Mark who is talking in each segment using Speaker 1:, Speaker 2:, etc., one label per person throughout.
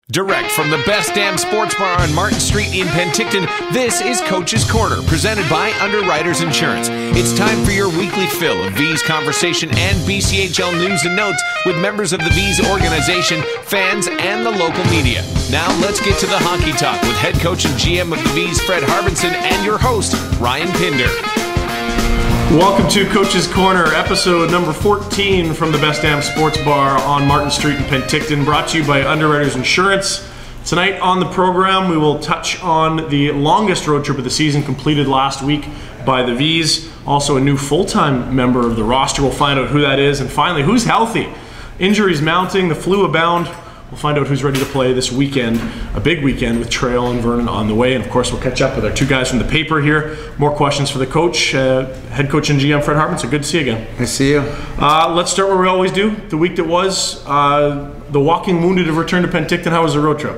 Speaker 1: Direct from the best damn sports bar on Martin Street in Penticton, this is Coach's Corner, presented by Underwriters Insurance. It's time for your weekly fill of Vees conversation and BCHL news and notes with members of the Vees organization, fans, and the local media. Now let's get to the hockey talk with head coach and GM of the Vees, Fred Harbinson, and your host, Ryan Pinder.
Speaker 2: Welcome to Coach's Corner, episode number 14 from the Best Damn Sports Bar on Martin Street in Penticton, brought to you by Underwriters Insurance. Tonight on the program, we will touch on the longest road trip of the season completed last week by the Vees. Also a new full-time member of the roster. We'll find out who that is. And finally, who's healthy? Injuries mounting, the flu abound. We'll find out who's ready to play this weekend, a big weekend with Trail and Vernon on the way. And of course, we'll catch up with our two guys from the paper here. More questions for the coach, head coach and GM Fred Harbinson. Good to see you again.
Speaker 3: Nice to see you.
Speaker 2: Let's start where we always do. The week that was, the walking wounded have returned to Penticton. How was the road trip?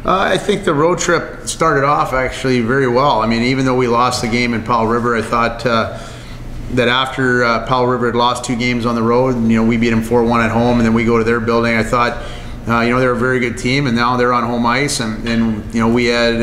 Speaker 3: I think the road trip started off actually very well. I mean, even though we lost the game in Powell River, I thought that after Powell River had lost 2 games on the road, we beat them 4-1 at home, and then we go to their building. I thought, they're a very good team, and now they're on home ice, and we had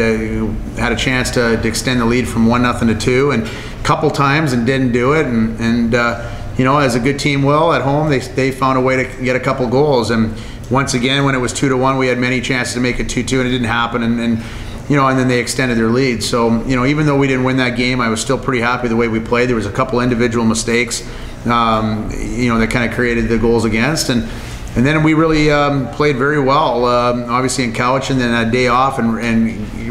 Speaker 3: a chance to extend the lead from 1-0 to 2, and a couple times and didn't do it, and as a good team will at home, they found a way to get a couple goals, and once again, when it was 2-1, we had many chances to make it 2-2, and it didn't happen, and then they extended their lead. So, even though we didn't win that game, I was still pretty happy the way we played. There was a couple individual mistakes, that kind of created the goals against, and then we really played very well, obviously in Couch, and then a day off and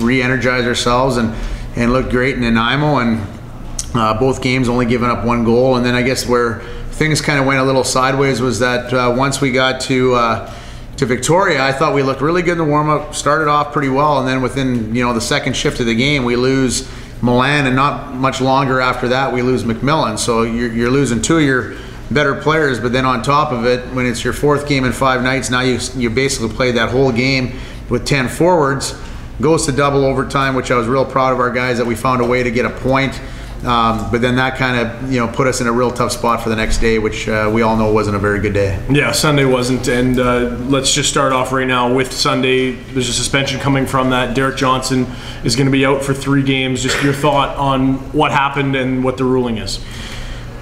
Speaker 3: re-energized ourselves and looked great in Nanaimo, and both games only giving up 1 goal. And then I guess where things kind of went a little sideways was that once we got to Victoria, I thought we looked really good in the warm-up, started off pretty well, and then within the second shift of the game, we lose Milan, and not much longer after that, we lose McMillan. So you're losing 2 of your better players, but then on top of it, when it's your 4th game in 5 nights, now you basically played that whole game with 10 forwards, goes to double overtime, which I was real proud of our guys that we found a way to get a point. But then that kind of put us in a real tough spot for the next day, which we all know wasn't a very good day. Yeah,
Speaker 2: Sunday wasn't, and let's just start off right now with Sunday. There's a suspension coming from that. Derek Johnson is going to be out for 3 games. Just your thought on what happened and what the ruling is.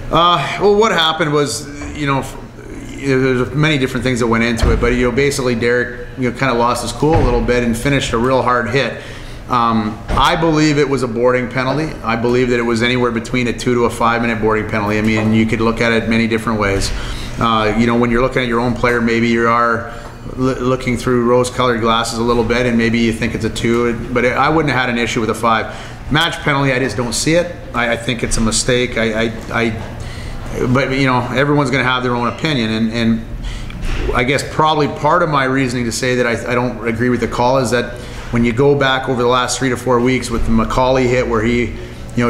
Speaker 3: Well, what happened was, there's many different things that went into it, but basically Derek, kind of lost his cool a little bit and finished a real hard hit. I believe it was a boarding penalty. I believe that it was anywhere between a 2 to a 5 minute boarding penalty. I mean, you could look at it many different ways. When you're looking at your own player, maybe you are looking through rose-colored glasses a little bit, and maybe you think it's a 2, but I wouldn't have had an issue with a 5. Match penalty, I just don't see it. I think it's a mistake. But everyone's going to have their own opinion, and I guess probably part of my reasoning to say that I don't agree with the call is that when you go back over the last 3 to 4 weeks with the McCauley hit where he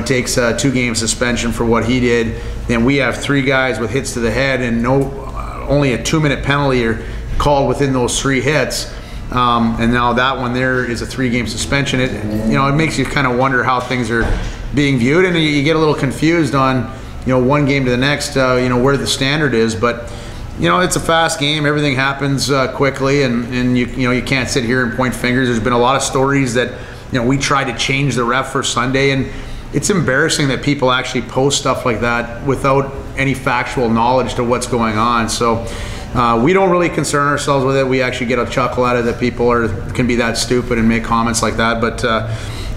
Speaker 3: takes a 2-game suspension for what he did, then we have 3 guys with hits to the head, and only a 2-minute penalty are called within those 3 hits. And now that one there is a 3-game suspension. It makes you kind of wonder how things are being viewed, and you get a little confused on one game to the next, where the standard is. But it's a fast game. Everything happens quickly, and you can't sit here and point fingers. There's been a lot of stories that we tried to change the ref for Sunday, and it's embarrassing that people actually post stuff like that without any factual knowledge to what's going on. So we don't really concern ourselves with it. We actually get a chuckle out of it that people can be that stupid and make comments like that. But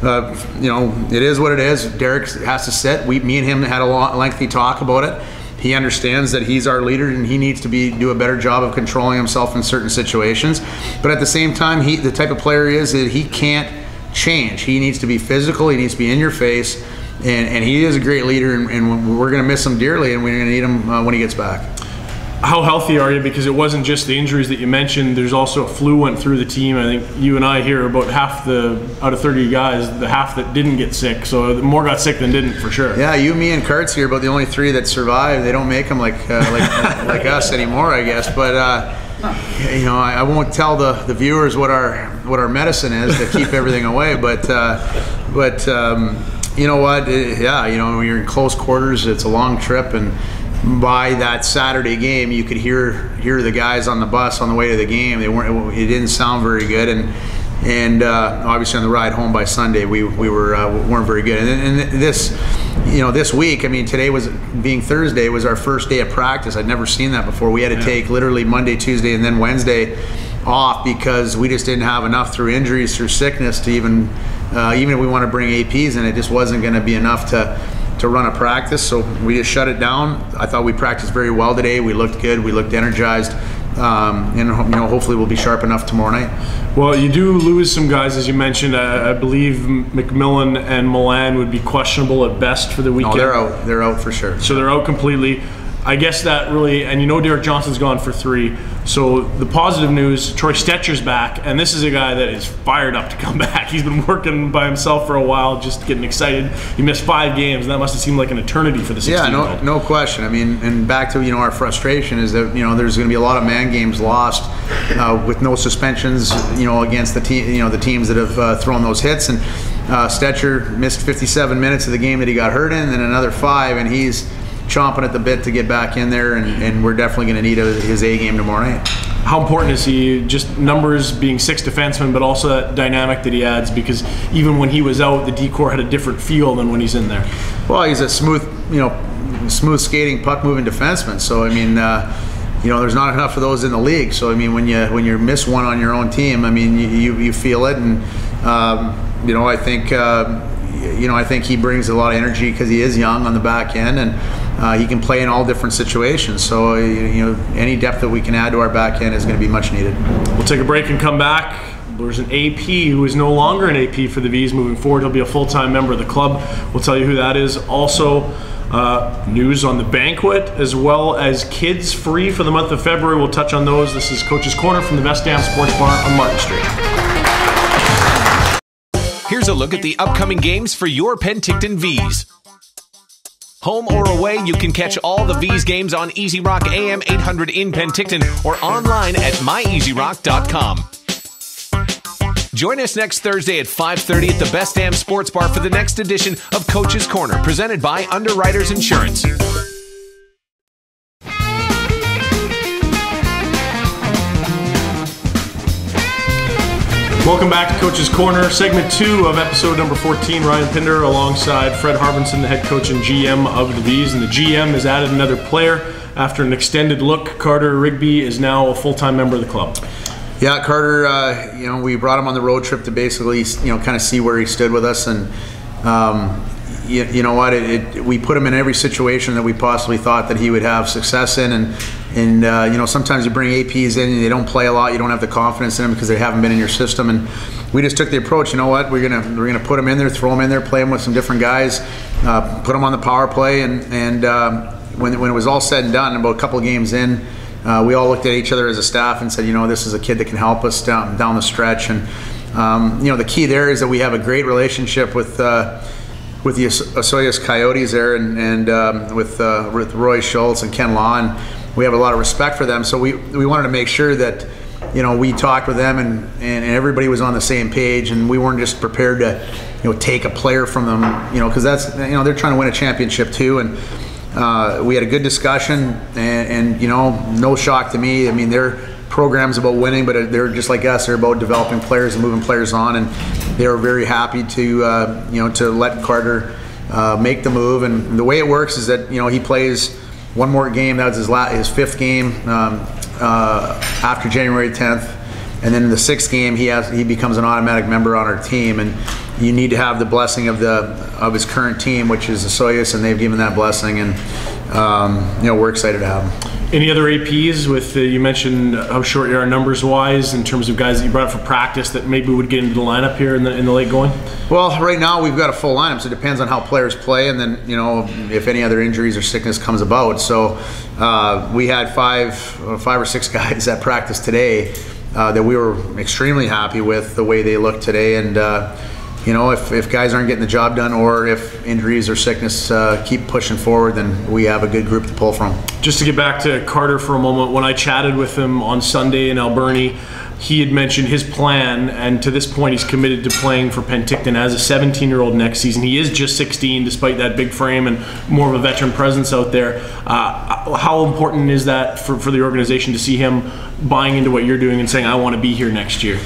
Speaker 3: it is what it is. Derek has to sit. Me and him had a lengthy talk about it. He understands that he's our leader and he needs to do a better job of controlling himself in certain situations. But at the same time, the type of player he is that he can't change. He needs to be physical. He needs to be in your face. And he is a great leader, and we're going to miss him dearly, and we're going to need him when he gets back.
Speaker 2: How healthy are you? Because it wasn't just the injuries that you mentioned. There's also a flu went through the team. I think you and I here about half out of 30 guys, the half that didn't get sick. So more got sick than didn't, for sure.
Speaker 3: Yeah, you, me, and Kurt's here, but the only 3 that survived. They don't make them like us anymore, I guess. But I won't tell the viewers what our medicine is to keep everything away. But you know what? When you're in close quarters, it's a long trip, by that Saturday game, you could hear the guys on the bus on the way to the game. It didn't sound very good, and obviously on the ride home by Sunday, we weren't very good. And this week, I mean, today being Thursday was our first day of practice. I'd never seen that before. We had to take literally Monday, Tuesday, and then Wednesday off because we just didn't have enough through injuries, through sickness to even if we want to bring APs in, it just wasn't going to be enough to run a practice. So we just shut it down. I thought we practiced very well today. We looked good. We looked energized. And hopefully we'll be sharp enough tomorrow night.
Speaker 2: Well, you do lose some guys, as you mentioned. I believe McMillan and Milan would be questionable at best for the weekend.
Speaker 3: No, they're out. They're out for sure.
Speaker 2: So they're out completely. I guess that really, and Derek Johnson's gone for 3. So the positive news, Troy Stetcher's back, and this is a guy that is fired up to come back. He's been working by himself for a while, just getting excited. He missed 5 games, and that must have seemed like an eternity for the 16-year-old.
Speaker 3: Yeah, no question. I mean, and back to our frustration is that there's going to be a lot of man games lost with no suspensions, against the team, the teams that have thrown those hits. And Stetcher missed 57 minutes of the game that he got hurt in, and then another 5, and he's chomping at the bit to get back in there, and we're definitely going to need his A game tomorrow night.
Speaker 2: How important is he, just numbers being 6th defenseman, but also that dynamic that he adds, because even when he was out, the D-Corps had a different feel than when he's in there?
Speaker 3: Well, he's a smooth skating, puck moving defenseman. So I mean, there's not enough of those in the league. So I mean, when you miss one on your own team, I mean, you feel it, and I think I think he brings a lot of energy because he is young on the back end, and he can play in all different situations. So any depth that we can add to our back end is going to be much needed.
Speaker 2: We'll take a break and come back. There's an AP who is no longer an AP for the Vees moving forward. He'll be a full-time member of the club. We'll tell you who that is. Also, news on the banquet, as well as kids free for the month of February. We'll touch on those. This is Coach's Corner from the Best Damn Sports Bar on Martin Street.
Speaker 1: Here's a look at the upcoming games for your Penticton Vees. Home or away, you can catch all the Vees games on Easy Rock AM 800 in Penticton or online at myeasyrock.com. Join us next Thursday at 5:30 at the Best Damn Sports Bar for the next edition of Coach's Corner, presented by Underwriters Insurance.
Speaker 2: Welcome back to Coach's Corner, segment 2 of episode number 14. Ryan Pinder alongside Fred Harbinson, the head coach and GM of the Vees. And the GM has added another player after an extended look. Carter Rigby is now a full-time member of the club.
Speaker 3: Yeah, Carter, we brought him on the road trip to basically, kind of see where he stood with us. And you know what, we put him in every situation that we possibly thought that he would have success in. And sometimes you bring APs in and they don't play a lot. You don't have the confidence in them because they haven't been in your system. And we just took the approach. You know what? We're gonna put him in there, throw him in there, play him with some different guys, put him on the power play. And when it was all said and done, about a couple of games in, we all looked at each other as a staff and said, this is a kid that can help us down the stretch. And the key there is that we have a great relationship with the Osoyoos Coyotes there, and with Roy Schultz and Ken Law, and we have a lot of respect for them. So we wanted to make sure that we talked with them and everybody was on the same page, and we weren't just prepared to take a player from them, because that's they're trying to win a championship too. And we had a good discussion, and no shock to me. I mean, their program's about winning, but they're just like us. They're about developing players and moving players on, and they were very happy to to let Carter make the move. And the way it works is that he plays one more game. That was his 5th game after January 10th, and then in the 6th game he becomes an automatic member on our team. And you need to have the blessing of his current team, which is the Osoyoos, and they've given that blessing. And we're excited to have him.
Speaker 2: Any other APs with, you mentioned how short you are numbers wise in terms of guys that you brought up for practice that maybe would get into the lineup here in the late going?
Speaker 3: Well, right now we've got a full lineup, so it depends on how players play, and then if any other injuries or sickness comes about. So we had five or six guys at practice today that we were extremely happy with the way they looked today. And if guys aren't getting the job done, or if injuries or sickness keep pushing forward, then we have a good group to pull from.
Speaker 2: Just to get back to Carter for a moment, when I chatted with him on Sunday in Alberni, he had mentioned his plan, and to this point he's committed to playing for Penticton as a 17-year-old next season. He is just 16 despite that big frame and more of a veteran presence out there. How important is that for the organization to see him buying into what you're doing and saying, I want to be here next year?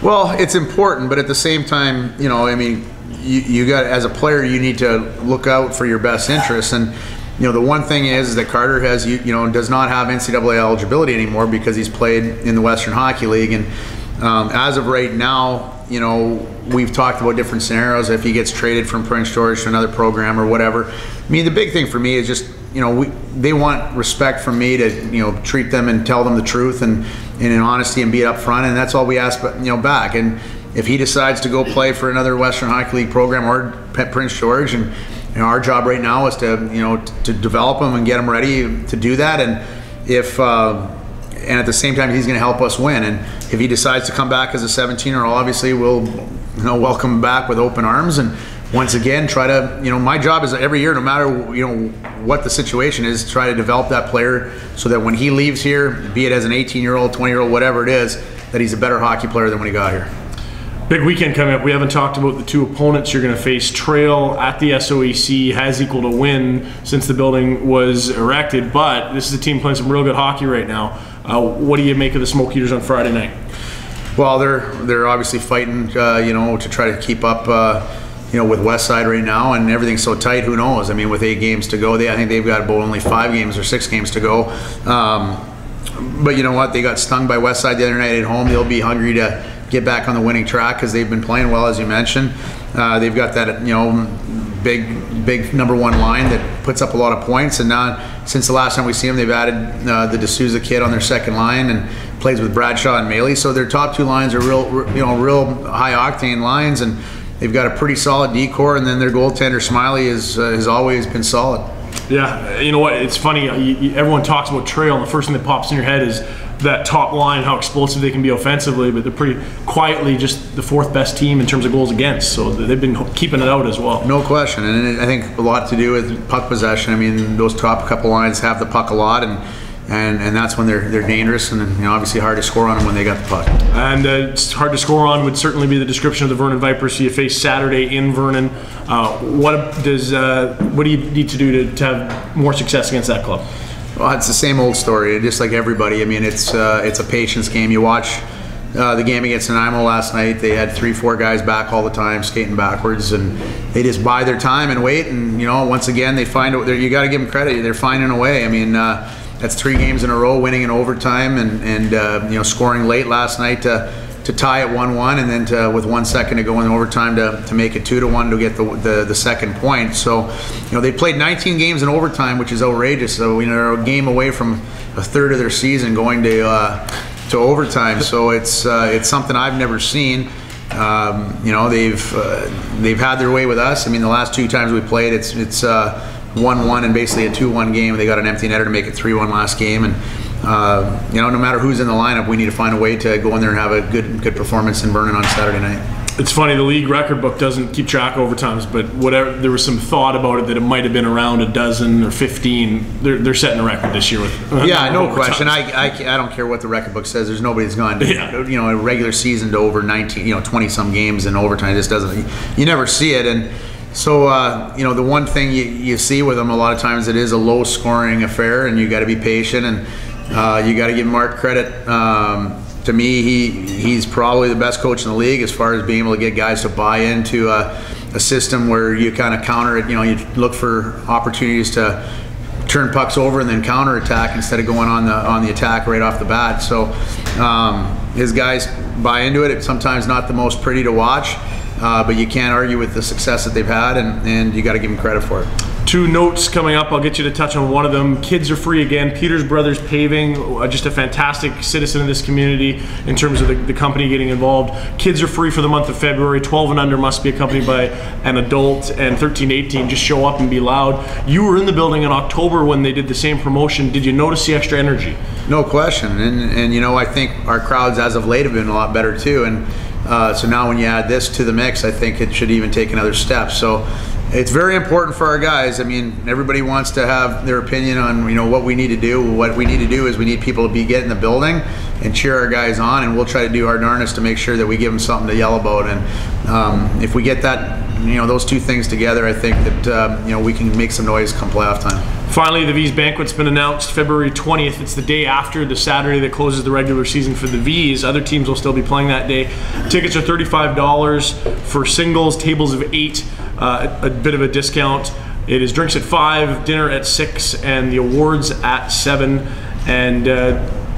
Speaker 3: Well, it's important, but at the same time, you got, as a player, you need to look out for your best interests. And the one thing is that Carter has, does not have NCAA eligibility anymore because he's played in the Western Hockey League. And as of right now, we've talked about different scenarios if he gets traded from Prince George to another program or whatever. I mean, the big thing for me is just, they want respect from me to, treat them and tell them the truth and in honesty and be up front, and that's all we ask, back. And if he decides to go play for another Western Hockey League program or Prince George, and our job right now is to to develop him and get him ready to do that. And and at the same time, he's going to help us win. And if he decides to come back as a 17-year-old, obviously we'll welcome him back with open arms. And once again, try to my job is every year, no matter what the situation is, try to develop that player so that when he leaves here, be it as an 18-year-old, 20-year-old, whatever it is, that he's a better hockey player than when he got here.
Speaker 2: Big weekend coming up. We haven't talked about the two opponents you're going to face. Trail at the SOAC has equaled a win since the building was erected, but this is a team playing some real good hockey right now. What do you make of the Smoke Eaters on Friday night?
Speaker 3: Well, they're obviously fighting, to try to keep up, with Westside right now, and everything's so tight. Who knows? I mean, with 8 games to go, I think they've got about only 5 games or 6 games to go. But you know what? They got stung by Westside the other night at home. They'll be hungry to get back on the winning track because they've been playing well, as you mentioned. They've got that big number 1 line that puts up a lot of points, and now since the last time we see them, they've added the D'Souza kid on their second line and plays with Bradshaw and Maley. So their top 2 lines are real high octane lines, and they've got a pretty solid decor, and then their goaltender Smiley has always been solid.
Speaker 2: Yeah, you know what? It's funny. Everyone talks about Trail, and the first thing that pops in your head is that top line, how explosive they can be offensively, but they're pretty quietly just the 4th best team in terms of goals against. So they've been keeping it out as well.
Speaker 3: No question, and I think a lot to do with puck possession. I mean, those top couple lines have the puck a lot, and that's when they're dangerous, and obviously hard to score on them when they got the puck.
Speaker 2: And it's hard to score on would certainly be the description of the Vernon Vipers. So you face Saturday in Vernon. What do you need to do to have more success against that club?
Speaker 3: Well, it's the same old story, just like everybody. I mean, it's a patience game. You watch the game against Nanaimo last night. They had 3-4 guys back all the time, skating backwards, and they just bide their time and wait. And once again, they find out. You got to give them credit. They're finding a way. I mean, that's 3 games in a row, winning in overtime, and scoring late last night to tie at 1-1, and then with 1 second to go in overtime to make it 2-1 to get the second point. So they played 19 games in overtime, which is outrageous. So they're a game away from a third of their season going to overtime. So it's something I've never seen. They've had their way with us. I mean, the last 2 times we played, it's 1-1 and basically a 2-1 game. They got an empty netter to make it 3-1 last game, and no matter who's in the lineup, we need to find a way to go in there and have a good performance in Vernon on Saturday night.
Speaker 2: It's funny, the league record book doesn't keep track of overtimes, but there was some thought about it that it might have been around a dozen or 15. They're setting a record this year with
Speaker 3: yeah, no question. I don't care what the record book says. There's nobody that's gone a regular season to over 19, 20 some games in overtime. It just doesn't. You never see it. And so the one thing you see with them a lot of times, it is a low scoring affair, and you got to be patient, and you got to give Mark credit. To me, he's probably the best coach in the league as far as being able to get guys to buy into a system where you kind of counter it. You look for opportunities to turn pucks over and then counter attack instead of going on the attack right off the bat. So his guys buy into it. It's sometimes not the most pretty to watch, but you can't argue with the success that they've had, and you got to give them credit for it.
Speaker 2: 2 notes coming up. I'll get you to touch on one of them. Kids are free again. Peters Brothers Paving, just a fantastic citizen in this community in terms of the company getting involved. Kids are free for the month of February. 12 and under must be accompanied by an adult, and 13 to 18 just show up and be loud. You were in the building in October when they did the same promotion. Did you notice the extra energy?
Speaker 3: No question. And I think our crowds as of late have been a lot better too. And so now when you add this to the mix, I think it should even take another step. So it's very important for our guys. I mean, everybody wants to have their opinion on what we need to do. What we need to do is we need people to get in the building and cheer our guys on, and we'll try to do our darndest to make sure that we give them something to yell about. And if we get that, those two things together, I think that we can make some noise come playoff time.
Speaker 2: Finally, the Vees banquet's been announced February 20th. It's the day after the Saturday that closes the regular season for the Vees. Other teams will still be playing that day. Tickets are $35 for singles, tables of 8, a bit of a discount. It is drinks at 5, dinner at 6, and the awards at 7. And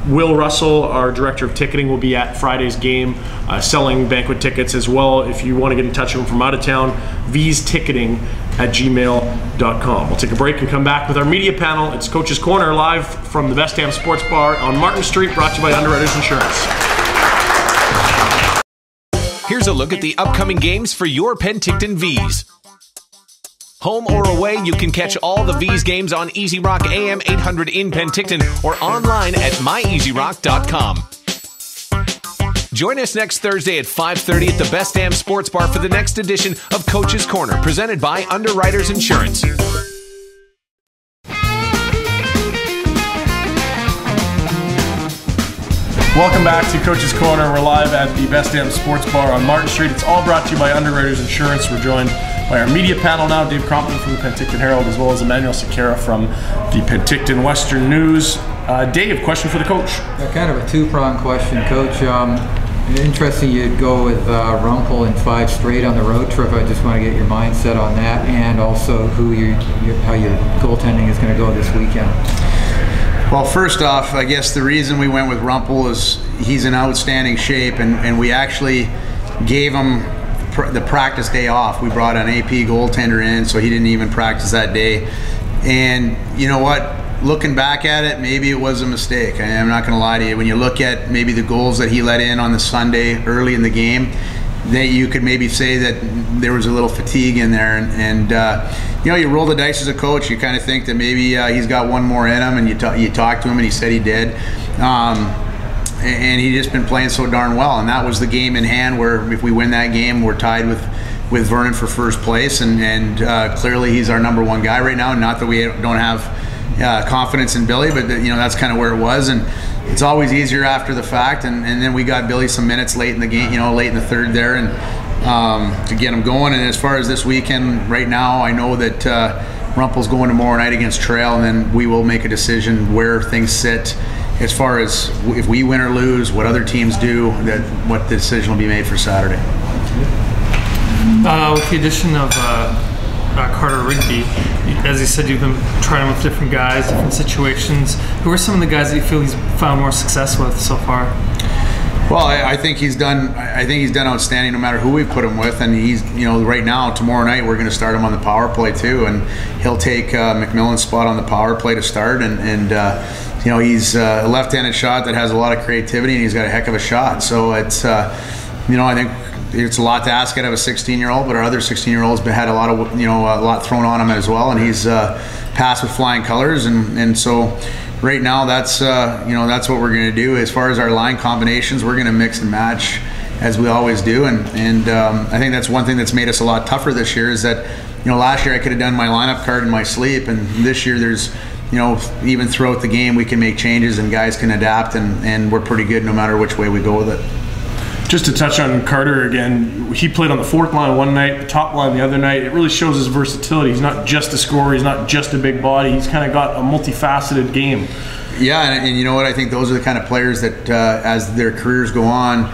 Speaker 2: Will Russell, our director of ticketing, will be at Friday's game selling banquet tickets as well. If you want to get in touch with him from out of town, veesticketing@gmail.com. We'll take a break and come back with our media panel. It's Coach's Corner, live from the Best Damn Sports Bar on Martin Street, brought to you by Underwriters Insurance.
Speaker 1: Here's a look at the upcoming games for your Penticton Vees. Home or away, you can catch all the Vees games on Easy Rock AM 800 in Penticton or online at myeasyrock.com. Join us next Thursday at 5:30 at the Best Damn Sports Bar for the next edition of Coach's Corner, presented by Underwriters Insurance.
Speaker 2: Welcome back to Coach's Corner. We're live at the Best Damn Sports Bar on Martin Street. It's all brought to you by Underwriters Insurance. We're joined by our media panel now, Dave Crompton from the Penticton Herald, as well as Emmanuel Sequeira from the Penticton Western News. Dave, question for the coach.
Speaker 4: Kind of a two-pronged question, Coach. Interesting you'd go with Rumpel in 5 straight on the road trip. I just want to get your mindset on that, and also how your goaltending is going to go this weekend.
Speaker 3: Well, first off, I guess the reason we went with Rumpel is he's in outstanding shape, and we actually gave him the practice day off. We brought an AP goaltender in, so he didn't even practice that day. And you know what? Looking back at it, maybe it was a mistake. I'm not going to lie to you. When you look at maybe the goals that he let in on the Sunday early in the game, that you could maybe say that there was a little fatigue in there, and you roll the dice as a coach. You kind of think that maybe he's got one more in him, and you talk to him, and he said he did, and he just been playing so darn well. And that was the game in hand, where if we win that game, we're tied with Vernon for first place, and clearly he's our number one guy right now. Not that we don't have confidence in Billy, but that's kind of where it was. And it's always easier after the fact, and then we got Billy some minutes late in the game, late in the third there, and to get him going. And as far as this weekend, right now, I know that Rumpel's going tomorrow night against Trail, and then we will make a decision where things sit as far as if we win or lose, what other teams do, what the decision will be made for Saturday.
Speaker 5: With the addition of Carter Rigby, as you said, you've been trying with different guys, different situations. Who are some of the guys that you feel he's found more success with so far?
Speaker 3: Well, I think he's done outstanding no matter who we put him with, and he's right now, tomorrow night, we're going to start him on the power play too, and he'll take McMillan's spot on the power play to start, and he's a left-handed shot that has a lot of creativity, and he's got a heck of a shot. So it's I think it's a lot to ask out of a 16-year-old, but our other 16-year-old's had a lot thrown on him as well, and he's passed with flying colors, and so right now that's what we're going to do. As far as our line combinations, we're going to mix and match as we always do, and I think that's one thing that's made us a lot tougher this year, is that last year I could have done my lineup card in my sleep, and this year there's even throughout the game we can make changes and guys can adapt, and we're pretty good no matter which way we go with it.
Speaker 2: Just to touch on Carter again, he played on the fourth line one night, the top line the other night. It really shows his versatility. He's not just a scorer. He's not just a big body. He's kind of got a multifaceted game.
Speaker 3: Yeah, and you know what? I think those are the kind of players that, as their careers go on,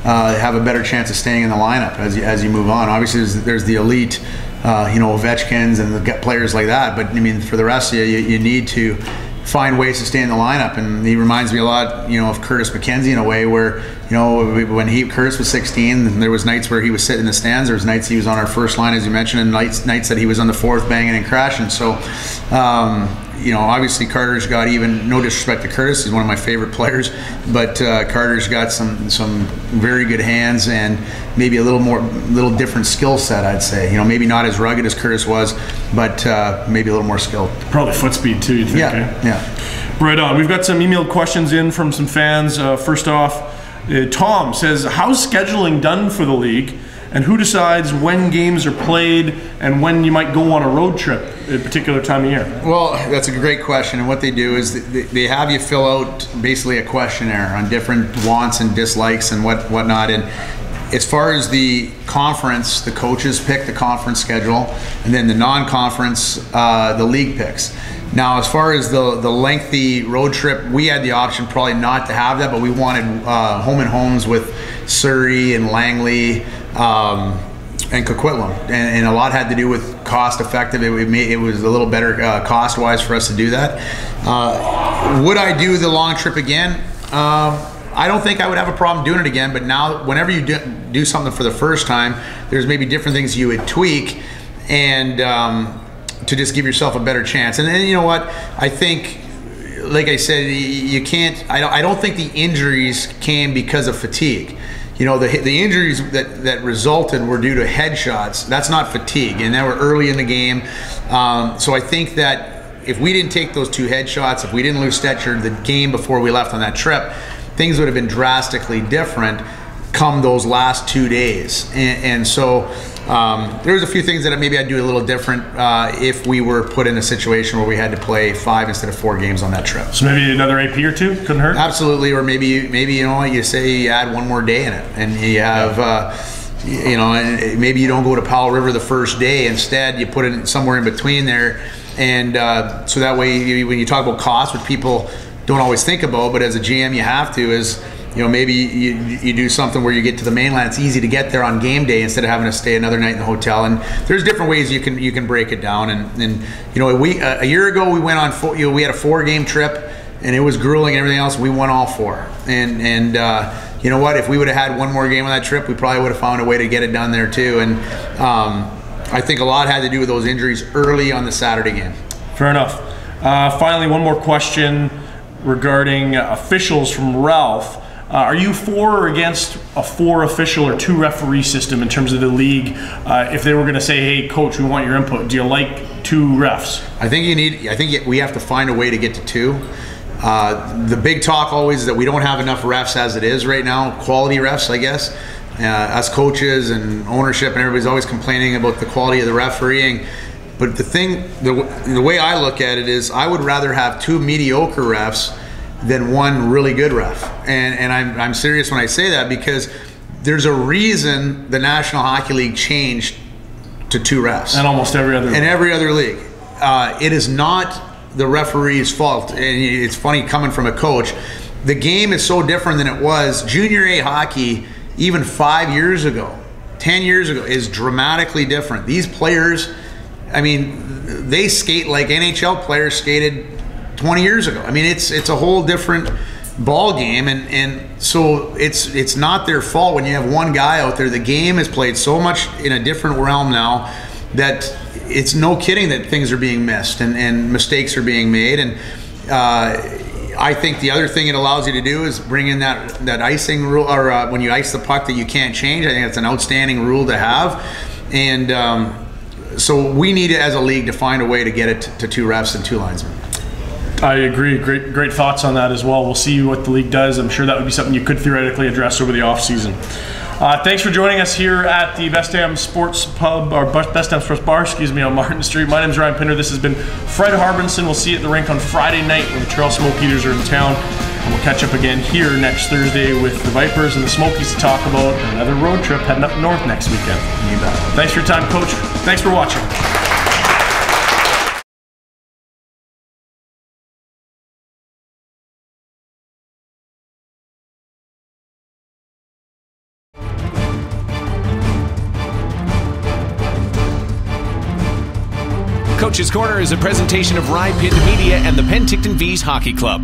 Speaker 3: have a better chance of staying in the lineup as you move on. Obviously, there's the elite, Ovechkins and the players like that. But I mean, for the rest of you need to find ways to stay in the lineup, and he reminds me a lot, of Curtis McKenzie in a way, where when Curtis was 16, there was nights where he was sitting in the stands. There was nights he was on our first line, as you mentioned, and nights that he was on the fourth banging and crashing. So, obviously Carter's got, even no disrespect to Curtis, he's one of my favorite players, but Carter's got some very good hands and maybe a little different skill set, I'd say. Maybe not as rugged as Curtis was, but maybe a little more skilled.
Speaker 2: Probably foot speed too, you think?
Speaker 3: Yeah.
Speaker 2: Right on. We've got some emailed questions in from some fans. First off, Tom says, how's scheduling done for the league, and who decides when games are played and when you might go on a road trip at a particular time of year?
Speaker 3: Well, that's a great question. And what they do is they have you fill out basically a questionnaire on different wants and dislikes and whatnot. And as far as the conference, the coaches pick the conference schedule, and then the non-conference, the league picks. Now, as far as the lengthy road trip, we had the option probably not to have that, but we wanted home and homes with Surrey and Langley and Coquitlam, and a lot had to do with cost effective. It was a little better cost wise for us to do that. Would I do the long trip again? I don't think I would have a problem doing it again, but now whenever you do something for the first time, there's maybe different things you would tweak and to just give yourself a better chance. And then, you know what, I think, like I said, you can't, I don't think the injuries came because of fatigue. You know, the injuries that resulted were due to headshots. That's not fatigue, and they were early in the game. So I think that if we didn't take those 2 headshots, if we didn't lose Stetcher the game before we left on that trip, things would have been drastically different come those last 2 days. And so there's a few things that maybe I'd do a little different if we were put in a situation where we had to play 5 instead of 4 games on that trip.
Speaker 2: So maybe another AP or 2 couldn't hurt?
Speaker 3: Absolutely. Or maybe you know, you say you add 1 more day in it, and you have you know, and maybe you don't go to Powell River the first day. Instead, you put it somewhere in between there, and so that way when you talk about cost, which people don't always think about, but as a GM you have to, is, you know, maybe you do something where you get to the mainland. It's easy to get there on game day instead of having to stay another night in the hotel. And there's different ways you can break it down. And you know, a year ago we went on we had a 4-game trip, and it was grueling and everything else. We won all 4. And you know what? If we would have had 1 more game on that trip, we probably would have found a way to get it done there too. And I think a lot had to do with those injuries early on the Saturday game.
Speaker 2: Fair enough. Finally, one more question regarding officials from Ralph. Are you for or against a 4 official or 2 referee system in terms of the league? If they were going to say, "Hey, coach, we want your input," do you like 2 refs? I
Speaker 3: think we have to find a way to get to 2. The big talk always is that we don't have enough refs as it is right now. Quality refs, I guess. Us coaches and ownership and everybody's always complaining about the quality of the refereeing. But the way I look at it is, I would rather have 2 mediocre refs than 1 really good ref. And I'm serious when I say that, because there's a reason the National Hockey League changed to 2 refs.
Speaker 2: And almost every other league.
Speaker 3: And every other league. It is not the referee's fault. And it's funny coming from a coach. The game is so different than it was. Junior A hockey, even 5 years ago, 10 years ago, is dramatically different. These players, I mean, they skate like NHL players skated 20 years ago. I mean, it's a whole different ball game, and so it's not their fault when you have 1 guy out there. The game is played so much in a different realm now that it's no kidding that things are being missed and mistakes are being made. And I think the other thing it allows you to do is bring in that icing rule, or when you ice the puck that you can't change. I think it's an outstanding rule to have. And so we need it as a league to find a way to get it to 2 refs and 2 linesmen.
Speaker 2: I agree. Great thoughts on that as well. We'll see what the league does. I'm sure that would be something you could theoretically address over the off season. Thanks for joining us here at the Best Damn Sports Pub, or Best Damn Sports Bar, on Martin Street. My name is Ryan Pinder. This has been Fred Harbinson. We'll see you at the rink on Friday night when the Trail Smoke Eaters are in town. And we'll catch up again here next Thursday with the Vipers and the Smokies to talk about another road trip heading up north next weekend.
Speaker 3: You bet.
Speaker 2: Thanks for your time, Coach. Thanks for watching.
Speaker 1: Coach's Corner is a presentation of Ryan Pinder Media and the Penticton Vees Hockey Club.